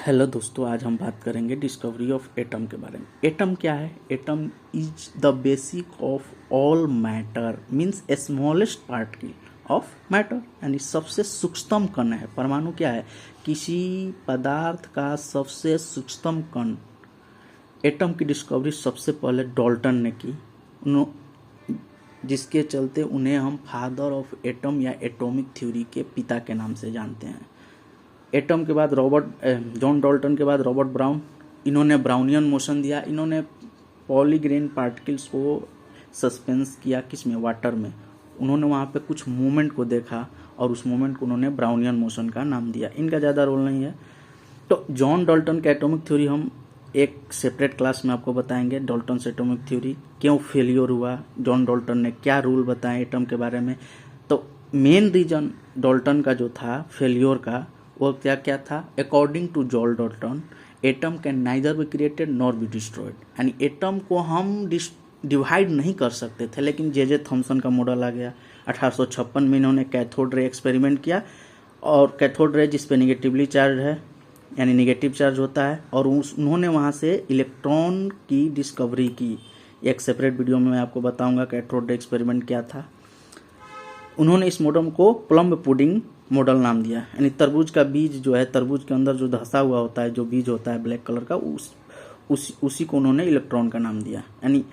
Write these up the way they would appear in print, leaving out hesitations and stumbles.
Hello दोस्तों, आज हम बात करेंगे डिस्कवरी ऑफ एटम के बारे में। एटम क्या है? Atom is the basic of all matter, means smallest particle of matter, यानी सबसे सूक्ष्मतम कण है। परमाणु क्या है? किसी पदार्थ का सबसे सूक्ष्मतम कण। एटम की डिस्कवरी सबसे पहले डाल्टन ने की, जिसके चलते उन्हें हम फादर ऑफ एटम या एटॉमिक थ्योरी के पिता के नाम से जानते हैं। एटम के बाद जॉन डाल्टन के बाद रॉबर्ट ब्राउन, इन्होंने ब्राउनियन मोशन दिया। इन्होंने पॉलीग्रेन पार्टिकल्स को सस्पेंस किया, किसमें? वाटर में। उन्होंने वहाँ पे कुछ मूवमेंट को देखा और उस मूवमेंट को उन्होंने ब्राउनियन मोशन का नाम दिया। इनका ज़्यादा रोल नहीं है। तो जॉन डाल्टन का एटॉमिक थ्योरी हम एक सेपरेट क्लास में आपको बताएंगे। डाल्टन एटॉमिक थ्योरी क्यों फेलियर हुआ, जॉन डाल्टन ने क्या रूल बताए एटम के बारे में। तो मेन रीजन डाल्टन का जो था फेलियर का, वो क्या क्या था? According to John Dalton, atom can neither be created nor be destroyed, यानी एटम को हम डिवाइड नहीं कर सकते थे। लेकिन जे थॉमसन का मॉडल आ गया 1856 में। इन्होंने कैथोड रे एक्सपेरिमेंट किया, और कैथोड रे जिस पे निगेटिवली चार्ज है, यानी निगेटिव चार्ज होता है, और उन्होंने वहाँ से इलेक्ट्रॉन की डिस्कवरी की। एक सेपरेट वीडियो में मैं आपको बताऊंगा कैथोड रे एक्सपेरिमेंट क्या था। उन्होंने इस मॉडल को प्लम पुडिंग मॉडल नाम दिया, यानी तरबूज का बीज जो है, तरबूज के अंदर जो धंसा हुआ होता है, जो बीज होता है ब्लैक कलर का, उसी को उन्होंने इलेक्ट्रॉन का नाम दिया। यानी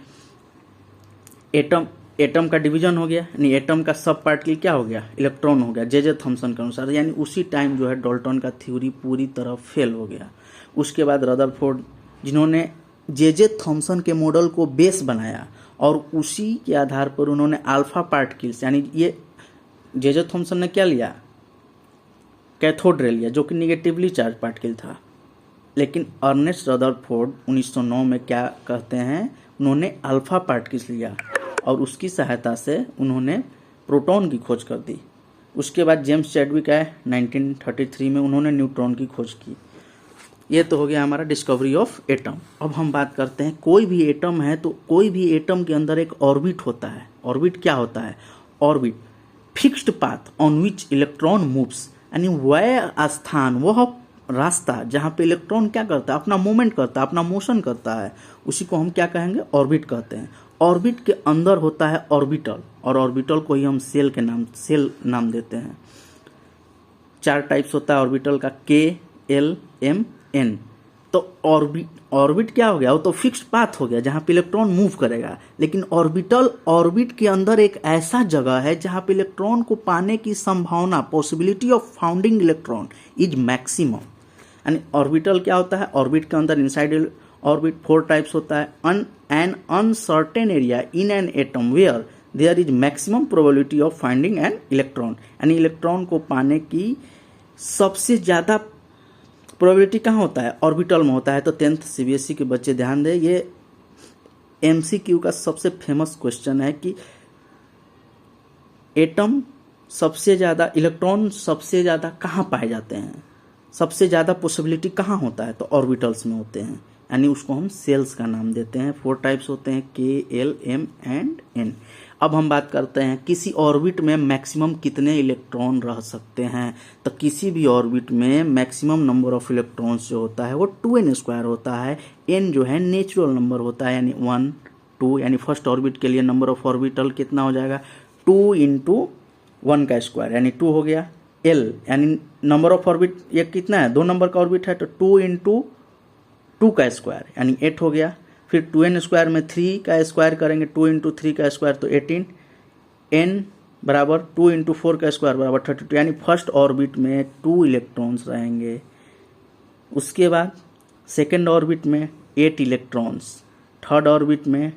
एटम का डिवीजन हो गया, यानी एटम का सब पार्टिकल क्या हो गया? इलेक्ट्रॉन हो गया, जे थॉमसन के अनुसार। यानी उसी टाइम जो है डाल्टन का थ्योरी पूरी तरह फेल हो गया। उसके बाद रदरफोर्ड, जिन्होंने जे थॉमसन के मॉडल को बेस बनाया, और उसी के आधार पर उन्होंने अल्फा पार्टिकल्स, यानी ये जे थॉमसन ने क्या लिया? कैथोड रे लिया, जो कि निगेटिवली चार्ज पार्टिकल था। लेकिन अर्नेस्ट रदरफोर्ड 1909 में क्या कहते हैं? उन्होंने अल्फा पार्टिकल्स लिया, और उसकी सहायता से उन्होंने प्रोटॉन की खोज कर दी। उसके बाद जेम्स चैडविक आए 1933 में, उन्होंने न्यूट्रॉन की खोज की। ये तो हो गया हमारा डिस्कवरी ऑफ एटम। अब हम बात करते हैं, कोई भी एटम है तो कोई भी एटम के अंदर एक ऑर्बिट होता है। ऑर्बिट क्या होता है? Orbit fixed path on which electron moves, यानी वह स्थान, वह रास्ता जहाँ पे इलेक्ट्रॉन क्या करता है? अपना मूवमेंट करता है, अपना मोशन करता है, उसी को हम क्या कहेंगे? ऑर्बिट कहते हैं। ऑर्बिट के अंदर होता है ऑर्बिटल, और ऑर्बिटल को ही हम सेल नाम देते हैं। 4 टाइप्स होता है ऑर्बिटल का, के, एल, एम, एन। तो ऑर्बिट क्या हो गया? वो तो फिक्स्ड पाथ हो गया जहाँ पे इलेक्ट्रॉन मूव करेगा। लेकिन ऑर्बिट के अंदर एक ऐसा जगह है जहाँ पे इलेक्ट्रॉन को पाने की संभावना, possibility of founding electron is maximum. यानी ऑर्बिटल क्या होता है? ऑर्बिट के अंदर इनसाइड ऑर्बिट 4 टाइप्स होता है। An uncertain area in an atom where there is maximum probability of finding an electron, यानी इलेक्ट्रॉन को पाने की सबसे ज़्यादा प्रोबेबिलिटी कहाँ होता है? ऑर्बिटल में होता है। तो 10th CBSE के बच्चे ध्यान दें, ये MCQ का सबसे फेमस क्वेश्चन है कि एटम सबसे ज़्यादा, इलेक्ट्रॉन सबसे ज़्यादा कहाँ पाए जाते हैं? सबसे ज़्यादा पॉसिबिलिटी कहाँ होता है? तो ऑर्बिटल्स में होते हैं, यानी उसको हम सेल्स का नाम देते हैं। 4 टाइप्स होते हैं, के, एल, एम एंड एन। अब हम बात करते हैं किसी ऑर्बिट में मैक्सिमम कितने इलेक्ट्रॉन रह सकते हैं। तो किसी भी ऑर्बिट में मैक्सिमम नंबर ऑफ इलेक्ट्रॉन्स जो होता है वो 2n² होता है। n जो है नेचुरल नंबर होता है, यानी 1, 2, यानी फर्स्ट ऑर्बिट के लिए नंबर ऑफ ऑर्बिटल कितना हो जाएगा? 2 × 1 का स्क्वायर, यानी 2 हो गया। l यानी नंबर ऑफ ऑर्बिट, ये कितना है? 2 नंबर का ऑर्बिट है, तो 2 × 2 का स्क्वायर, यानी 8 हो गया। फिर 2n² में 3 का स्क्वायर करेंगे, 2 × 3 का स्क्वायर तो 18। n बराबर 2 × 4 का स्क्वायर बराबर 32, यानी फर्स्ट ऑर्बिट में 2 इलेक्ट्रॉन्स रहेंगे। उसके बाद सेकेंड ऑर्बिट में 8 इलेक्ट्रॉन्स, थर्ड ऑर्बिट में